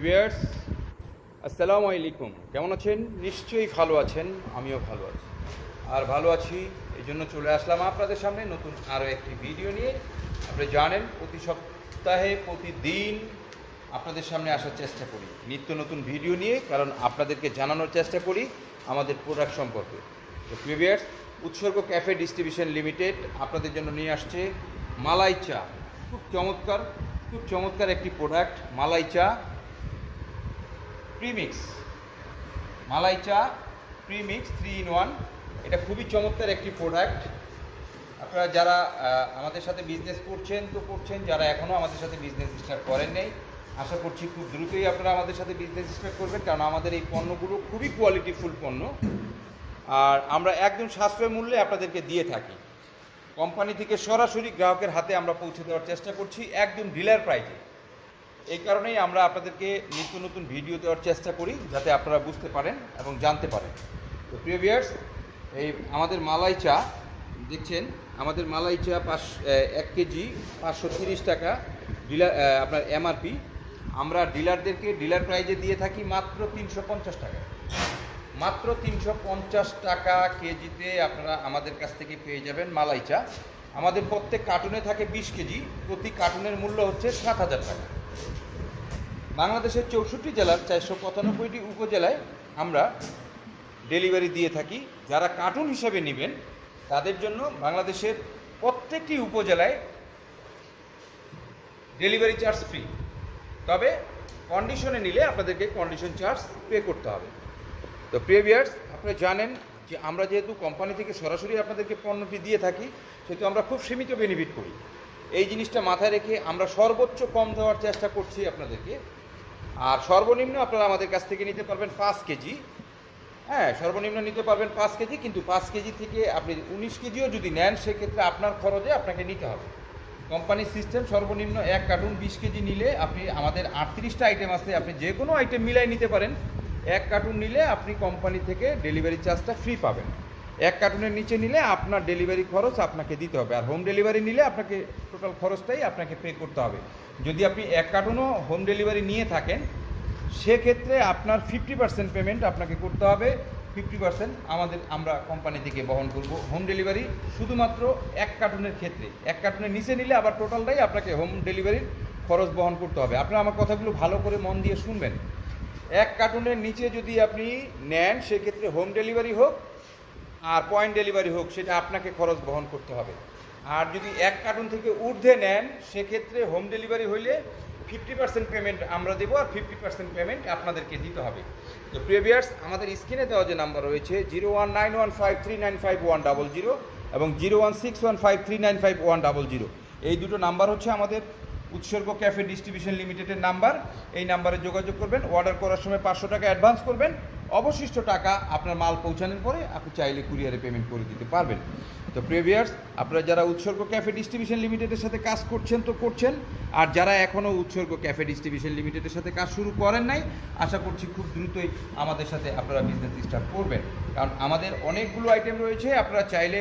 Viewers আসসালামু আলাইকুম, কেমন আছেন? নিশ্চয়ই ভালো আছেন, আমিও ভালো আছি। আর ভালো আছি এই জন্য চলে আসলাম আপনাদের সামনে নতুন আরও একটি ভিডিও নিয়ে। আপনি জানেন প্রতি সপ্তাহে প্রতিদিন আপনাদের সামনে আসার চেষ্টা করি নিত্য নতুন ভিডিও নিয়ে, কারণ আপনাদেরকে জানানোর চেষ্টা করি আমাদের প্রোডাক্ট সম্পর্কে। তো ভিউয়ার্স, উৎসর্গ ক্যাফে ডিস্ট্রিবিউশন লিমিটেড আপনাদের জন্য নিয়ে আসছে মালাই চা। খুব চমৎকার একটি প্রোডাক্ট, মালাই চা প্রিমিক্স। মালাই চা প্রিমিক্স 3-in-1, এটা খুবই চমৎকার একটি প্রোডাক্ট। আপনারা যারা আমাদের সাথে বিজনেস করছেন তো করছেন, যারা এখনও আমাদের সাথে বিজনেস স্টার্ট করেন নাই, আশা করছি খুব দ্রুতই আপনারা আমাদের সাথে বিজনেস স্টার্ট করবেন, কারণ আমাদের এই পণ্যগুলো খুবই কোয়ালিটিফুল পণ্য। আর আমরা একদম সাশ্রয় মূল্যে আপনাদেরকে দিয়ে থাকি। কোম্পানি থেকে সরাসরি গ্রাহকের হাতে আমরা পৌঁছে দেওয়ার চেষ্টা করছি একদম ডিলার প্রাইসে। এই কারণেই আমরা আপনাদেরকে নিত্য নতুন ভিডিও দেওয়ার চেষ্টা করি, যাতে আপনারা বুঝতে পারেন এবং জানতে পারেন। তো প্রিয় ভিউয়ার্স, এই আমাদের মালাই চা দেখছেন, আমাদের মালাই চা 1 কেজি 530 টাকা ডিলার আপনার এমআরপি। আমরা ডিলারদেরকে ডিলার প্রাইজে দিয়ে থাকি মাত্র 350 টাকা। মাত্র 350 টাকা কেজিতে আপনারা আমাদের কাছ থেকে পেয়ে যাবেন মালাই চা। আমাদের প্রত্যেক কার্টুনে থাকে 20 কেজি, প্রতি কার্টুনের মূল্য হচ্ছে 7,000 টাকা। বাংলাদেশের 64 জেলার 495টি উপজেলায় আমরা ডেলিভারি দিয়ে থাকি। যারা কার্টুন হিসাবে নেবেন তাদের জন্য বাংলাদেশের প্রত্যেকটি উপজেলায় ডেলিভারি চার্জ ফ্রি, তবে কন্ডিশনে নিলে আপনাদেরকে কন্ডিশন চার্জ পে করতে হবে। তো প্রিয় ভিউয়ার্স, আপনারা জানেন যে আমরা যেহেতু কোম্পানি থেকে সরাসরি আপনাদেরকে পণ্যটি দিয়ে থাকি, সেহেতু আমরা খুব সীমিত বেনিফিট করি। এই জিনিসটা মাথায় রেখে আমরা সর্বোচ্চ কম দেওয়ার চেষ্টা করছি আপনাদেরকে। আর সর্বনিম্ন আপনারা আমাদের কাছ থেকে নিতে পারবেন 5 কেজি। হ্যাঁ, সর্বনিম্ন নিতে পারবেন 5 কেজি, কিন্তু 5 কেজি থেকে আপনি 19 কেজিও যদি নেন, সেক্ষেত্রে আপনার খরচে আপনাকে নিতে হবে। কোম্পানির সিস্টেম, সর্বনিম্ন 1 কার্টুন 20 কেজি নিলে আপনি, আমাদের 38টা আইটেম আছে, আপনি যে কোনো আইটেম মিলাই নিতে পারেন। 1 কার্টুন নিলে আপনি কোম্পানি থেকে ডেলিভারি চার্জটা ফ্রি পাবেন। 1 কার্টুনের নিচে নিলে আপনার ডেলিভারি খরচ আপনাকে দিতে হবে, আর হোম ডেলিভারি নিলে আপনাকে টোটাল খরচটাই আপনাকে পে করতে হবে। যদি আপনি 1 কার্টুনও হোম ডেলিভারি নিয়ে থাকেন, সেক্ষেত্রে আপনার 50% পেমেন্ট আপনাকে করতে হবে। 50% আমরা কোম্পানি থেকে বহন করব হোম ডেলিভারি, শুধুমাত্র 1 কার্টুনের ক্ষেত্রে। 1 কার্টুনের নিচে নিলে আবার টোটালটাই আপনাকে হোম ডেলিভারির খরচ বহন করতে হবে। আপনারা আমার কথাগুলো ভালো করে মন দিয়ে শুনবেন। 1 কার্টুনের নিচে যদি আপনি নেন, সেক্ষেত্রে হোম ডেলিভারি হোক আর পয়েন্ট ডেলিভারি হোক, সেটা আপনাকে খরচ বহন করতে হবে। আর যদি 1 কার্টুন থেকে ঊর্ধ্বে নেন, সেক্ষেত্রে হোম ডেলিভারি হইলে 50% পেমেন্ট আমরা দেবো, আর 50% পেমেন্ট আপনাদেরকে দিতে হবে। তো প্রিয় ভিউয়ার্স, আমাদের স্ক্রিনে দেওয়া যে নাম্বার রয়েছে 0191539510 এবং 0161539510, এই দুটো নাম্বার হচ্ছে আমাদের উৎসর্গ ক্যাফে ডিস্ট্রিবিউশন লিমিটেডের নাম্বার। এই নাম্বারে যোগাযোগ করবেন। অর্ডার করার সময় 500 টাকা অ্যাডভান্স করবেন, অবশিষ্ট টাকা আপনার মাল পৌঁছানোর পরে আপনি চাইলে কুরিয়ারে পেমেন্ট করে দিতে পারবেন। তো প্রিয় ভিউয়ার্স, আপনারা যারা উৎসর্গ ক্যাফে ডিস্ট্রিবিউশন লিমিটেডের সাথে কাজ করছেন তো করছেন, আর যারা এখনও উৎসর্গ ক্যাফে ডিস্ট্রিবিউশন লিমিটেডের সাথে কাজ শুরু করেন নাই, আশা করছি খুব দ্রুতই আমাদের সাথে আপনারা বিজনেস স্টার্ট করবেন, কারণ আমাদের অনেকগুলো আইটেম রয়েছে। আপনারা চাইলে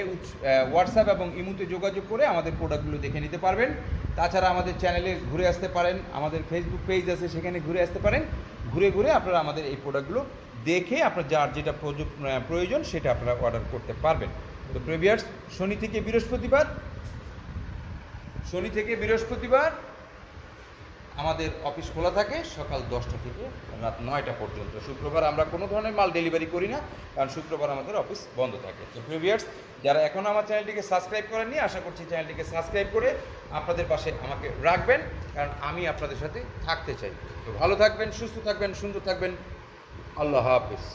হোয়াটসঅ্যাপ এবং ইমুতে যোগাযোগ করে আমাদের প্রোডাক্টগুলো দেখে নিতে পারবেন। তাছাড়া আমাদের চ্যানেলে ঘুরে আসতে পারেন, আমাদের ফেসবুক পেজ আছে, সেখানে ঘুরে আসতে পারেন। ঘুরে আপনারা আমাদের এই প্রোডাক্টগুলো দেখে আপনার যার যেটা প্রয়োজন সেটা আপনারা অর্ডার করতে পারবেন। তো প্রিয় ভিউয়ার্স, শনি থেকে বৃহস্পতিবার আমাদের অফিস খোলা থাকে সকাল 10টা থেকে রাত 9টা পর্যন্ত। শুক্রবার আমরা কোনো ধরনের মাল ডেলিভারি করি না, কারণ শুক্রবার আমাদের অফিস বন্ধ থাকে। তো প্রিয় ভিউয়ার্স, যারা এখনও আমার চ্যানেলটিকে সাবস্ক্রাইব করেননি, আশা করছি চ্যানেলটিকে সাবস্ক্রাইব করে আপনাদের পাশে আমাকে রাখবেন, কারণ আমি আপনাদের সাথে থাকতে চাই। তো ভালো থাকবেন, সুস্থ থাকবেন, সুন্দর থাকবেন। আল্লাহ হাফেজ।